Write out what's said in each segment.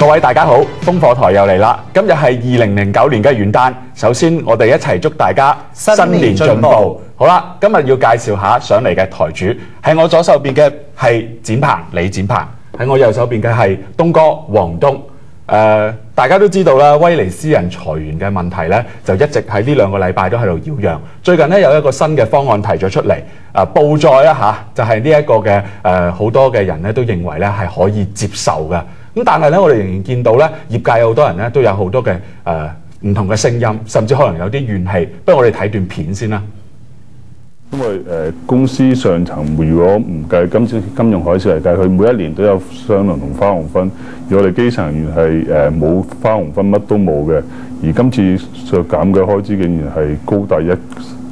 各位大家好，烽火台又嚟啦！今日係2009年嘅元旦，首先我哋一齊祝大家新年進步。好啦，今日要介紹下上嚟嘅台主，喺我左手邊嘅係展鵬李展鵬，喺我右手邊嘅係東哥黃東。大家都知道啦，威尼斯人裁員嘅問題咧，就一直喺呢2個禮拜都喺度擾攘。最近咧有一個新嘅方案提咗出嚟，報載啦嚇，就係呢一個嘅好多嘅人咧都認為咧係可以接受嘅。咁但係咧，我哋仍然見到咧，業界有好多人咧都有好多嘅唔同嘅聲音，甚至可能有啲怨氣。不如我哋睇段片先啦。因為公司上層如果唔計今次金融海嘯嚟計，佢每一年都有雙糧同花紅分。而我哋基層人員係冇花紅分，乜都冇嘅。而今次削減嘅開支竟然係高達1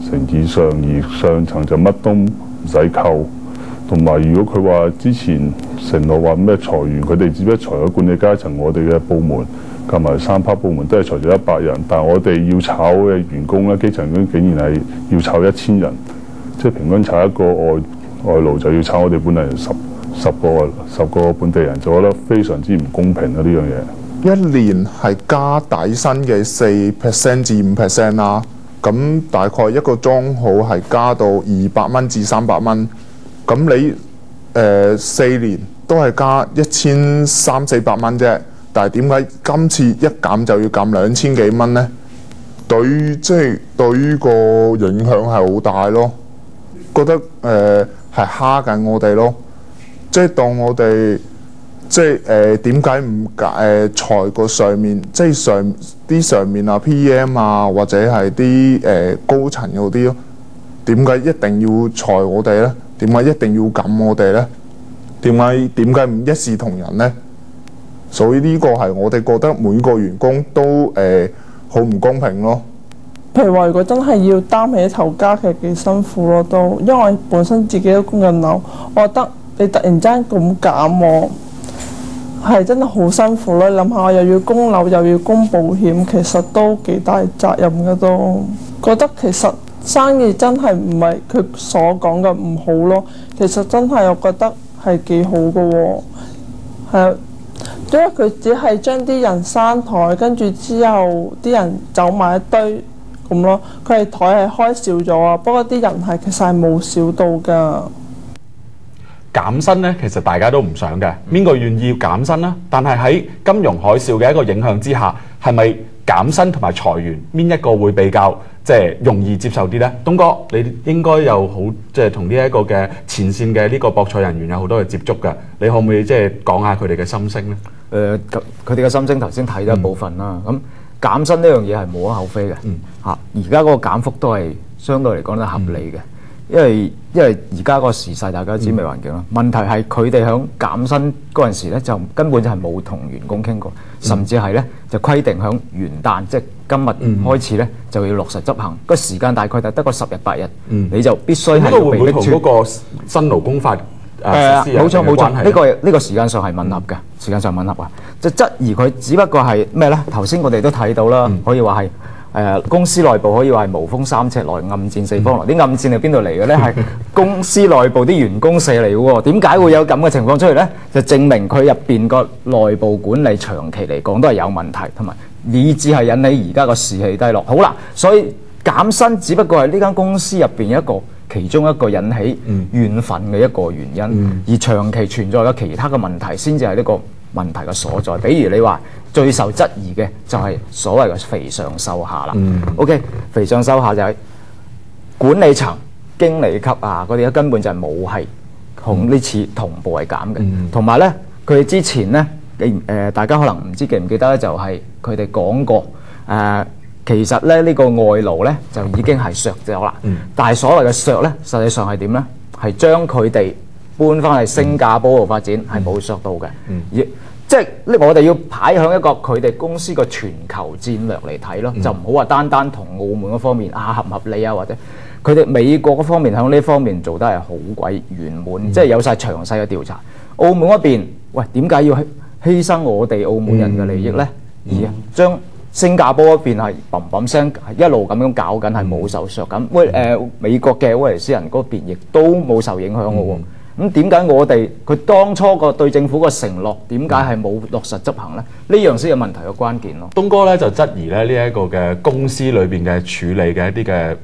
成以上，而上層就乜都唔使扣。同埋，如果佢話之前承諾話咩裁員，佢哋只不過裁咗管理階層，我哋嘅部門加埋3 part 部門都係裁咗100人，但係我哋要炒嘅員工咧，基層員工竟然係要炒1000人，即係平均炒一個外勞就要炒我哋本地人10個本地人，就覺得非常之唔公平啊！呢樣嘢一年係加底薪嘅4% 至5%啦，咁大概一個鐘號係加到200蚊至300蚊。咁你4年都係加1300-1400蚊啫，但係點解今次一減就要減2000幾蚊呢？對於個影響係好大咯，覺得係蝦緊我哋咯，即係當我哋點解唔裁個上面，即係上面啊 PM 啊或者係啲高層嗰啲咯？點解一定要裁我哋呢？點解一定要撳我哋呢？點解唔一視同仁呢？所以呢個係我哋覺得每個員工都好唔公平咯。譬如話，如果真係要擔起頭家，其實幾辛苦咯都，因為本身自己都供緊樓，我覺得你突然之間咁減喎，係真係好辛苦咯。你諗下，又要供樓又要供保險，其實都幾大責任嘅都。覺得其實生意真係唔係佢所講嘅唔好咯，其實真係我覺得係幾好嘅喎，係因為佢只係將啲人刪台，跟住之後啲人走埋一堆咁咯，佢係台係開少咗啊，不過啲人係其實係冇少到㗎。減薪咧，其實大家都唔想嘅，邊個願意要減薪啦？但係喺金融海嘯嘅一個影響之下，係咪減薪同埋裁員邊一個會比較容易接受啲呢？東哥，你應該有好同呢一個嘅前線嘅呢個博彩人員有好多嘅接觸㗎，你可唔可以講下佢哋嘅心聲呢？佢哋嘅心聲頭先睇咗一部分啦。咁減薪呢樣嘢係無可厚非嘅。而家嗰個減幅都係相對嚟講都合理嘅。因為而家個時勢大家知咩環境啦。問題係佢哋響減薪嗰陣時咧，就根本就係冇同員工傾過，甚至係咧就規定響元旦即係今日開始咧就要落實執行。個時間大概就得個10日8日，你就必須係要被逼住。嗰個新勞工法冇錯，呢個時間上係吻合嘅，時間上吻合啊！就質疑佢只不過係咩咧？頭先我哋都睇到啦，可以話係。公司內部可以話係無風3尺內，暗箭4方來。啲暗箭係邊度嚟嘅咧？係公司內部啲員工射嚟嘅喎。點解會有咁嘅情況出嚟咧？就證明佢入邊個內部管理長期嚟講都係有問題，同埋以致係引起而家個士氣低落。好啦，所以減薪只不過係呢間公司入邊其中一個引起怨憤嘅一個原因，而長期存在嘅其他嘅問題先至係呢個問題嘅所在。比如你話最受質疑嘅就係所謂嘅肥上瘦下啦。OK， 肥上瘦下就係管理層、經理級啊嗰啲根本就係冇係同呢次同步係減嘅。同埋咧，佢哋之前咧，大家可能唔知記唔記得咧，就係佢哋講過其實咧呢個外勞咧就已經係削咗啦。但係所謂嘅削咧，實際上係點咧？係將佢哋搬翻去新加坡度發展，係冇削到嘅。即係我哋要排向一個佢哋公司個全球戰略嚟睇咯，就唔好話單單同澳門嗰方面合唔合理啊，或者佢哋美國嗰方面喺呢方面做得係好鬼圓滿，即係有晒詳細嘅調查。澳門嗰邊，喂，點解要犧牲我哋澳門人嘅利益呢？而將新加坡嗰邊係砰砰聲一路咁樣搞緊，係冇受削緊。美國嘅威尼斯人嗰邊亦都冇受影響嘅喎。咁點解佢當初個對政府個承諾點解係冇落實執行咧？呢樣先係問題嘅關鍵咯。東哥咧就質疑咧呢一個嘅公司裏邊嘅處理嘅一啲嘅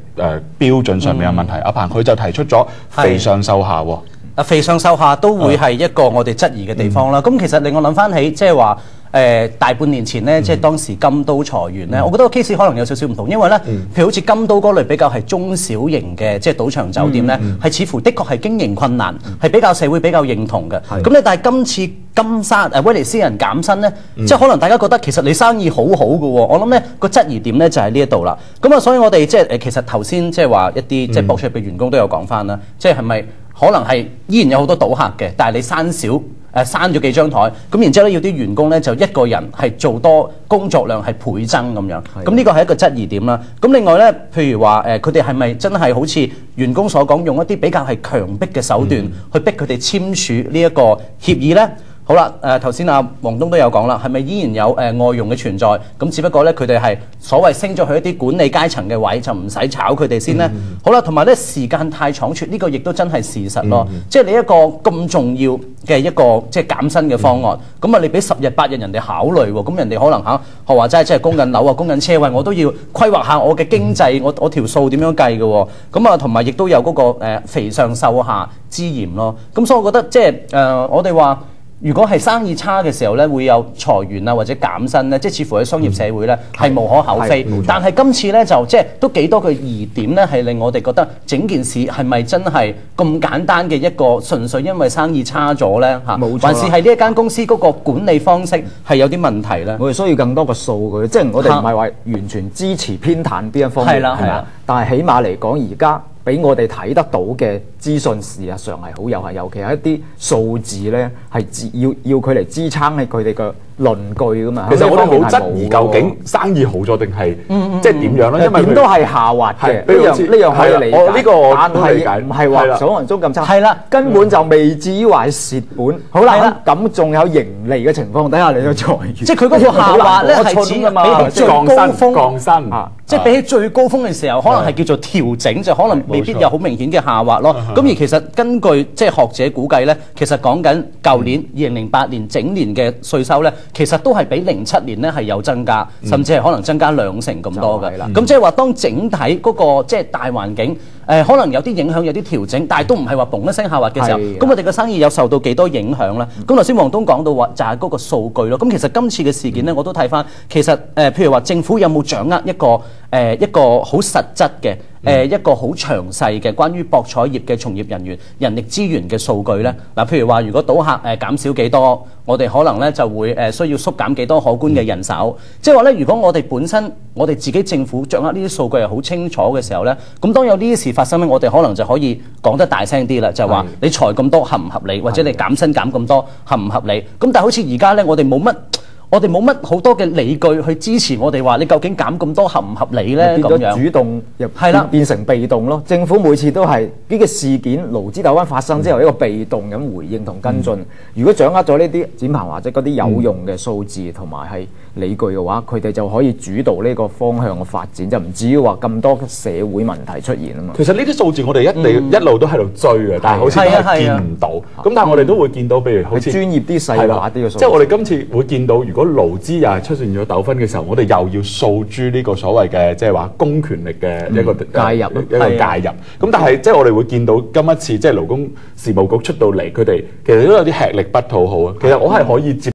標準上面嘅問題。阿彭佢就提出咗肥上瘦下喎。肥上瘦下都會係一個我哋質疑嘅地方啦。咁其實令我諗翻起，即係話大半年前咧，即係當時金都裁員咧，我覺得個 case 可能有少少唔同，因為咧，譬如好似金都嗰類比較係中小型嘅即係賭場酒店咧，係似乎的確係經營困難，係比較社會比較認同嘅。咁咧，但係今次威尼斯人減薪咧，即係可能大家覺得其實你生意好好嘅喎。我諗咧個質疑點咧就係呢一度啦。咁啊，所以我哋即係其實頭先即係話一啲即係博出嘅員工都有講翻啦，即係咪可能係依然有好多賭客嘅，但係你刪少。刪咗幾張台，咁然之後咧要啲員工咧就一個人係做多工作量係倍增咁樣，咁呢個係一個質疑點啦。咁另外咧，譬如話佢哋係咪真係好似員工所講，用一啲比較係強迫嘅手段去逼佢哋簽署呢一個協議咧？好啦，頭先阿黃東都有講啦，係咪依然有外傭嘅存在？咁只不過咧，佢哋係所謂升咗去一啲管理階層嘅位，就唔使炒佢哋先咧。好啦，同埋咧時間太倉促，呢個亦都真係事實咯。即係你一個咁重要嘅一個即係減薪嘅方案，咁啊你俾10日8日人哋考慮喎，咁人哋可能學話齋即係供緊樓啊、供緊車位，我都要規劃下我嘅經濟，我條數點樣計嘅喎。咁啊，同埋亦都有嗰個肥上瘦下之嫌咯。咁所以我覺得即係我哋話。如果係生意差嘅時候咧，會有裁員啊或者減薪咧，即係似乎喺商業社會咧係無可厚非。但係今次咧就即係都幾多個疑點咧，係令我哋覺得整件事係咪真係咁簡單嘅一個純粹因為生意差咗咧嚇？冇錯。還是係呢一間公司嗰個管理方式係有啲問題咧？我哋需要更多嘅數據，即係我哋唔係話完全支持偏袒邊一方面，係嘛？但係起碼嚟講，而家俾我哋睇得到嘅資訊，事實上係好有限，尤其係一啲數字咧，係要佢嚟支撐起佢哋嘅論據噶嘛。其實我哋好質疑究竟生意好咗定係即係點樣咧？因為點都係下滑嘅。呢樣可以理解。呢個但係唔係話想像中咁差。係啦，根本就未至於話蝕本。好啦，咁仲有盈利嘅情況底下，你去裁員，即係佢嗰個下滑咧係指比起最高峰降薪啊。即係比起最高峰嘅時候，可能係叫做調整，就可能未必有好明顯嘅下滑咯。咁而其實根據即係學者估計咧，其實講緊舊年2008年整年嘅稅收咧，其實都係比07年咧係有增加，甚至係可能增加2成咁多嘅。咁即係話當整體嗰個即係大環境可能有啲影響，有啲調整，但係都唔係話嘣一聲下滑嘅時候，咁我哋嘅生意有受到幾多影響咧？咁頭先黃東講到話就係嗰個數據咯。咁其實今次嘅事件咧，我都睇翻，其實譬如話政府有冇掌握一個好實質嘅一個好詳細嘅關於博彩業嘅從業人員人力資源嘅數據咧？嗱，譬如話如果賭客減少幾多，我哋可能咧就會需要縮減幾多可觀嘅人手。即係話咧，如果我哋本身我哋自己政府掌握呢啲數據係好清楚嘅時候咧，咁當有呢啲事發生咧，我哋可能就可以講得大聲啲啦，就係話你裁咁多合唔合理，或者你減薪減咁多合唔合理？咁但係好似而家咧，我哋冇乜好多嘅理據去支持我哋話你究竟減咁多合唔合理咧？咁樣主動又變成被動咯。政府每次都係呢個事件勞資糾紛發生之後，一個被動咁回應同跟進。如果掌握咗呢啲展鵬或者嗰啲有用嘅數字同埋係理據嘅話，佢哋就可以主導呢個方向嘅發展，就唔至於話咁多社會問題出現啊嘛。其實呢啲數字我哋一路都喺度追嘅，但係好似都係見唔到。咁但係我哋都會見到，譬如好似專業啲、細化啲嘅數字。即係我哋今次會見到，如果勞資又係出現咗糾紛嘅時候，我哋又要訴諸呢個所謂嘅即係話公權力嘅一個介入，咁但係即係我哋會見到今一次即係勞工事務局出到嚟，佢哋其實都有啲吃力不討好啊。其實我係可以接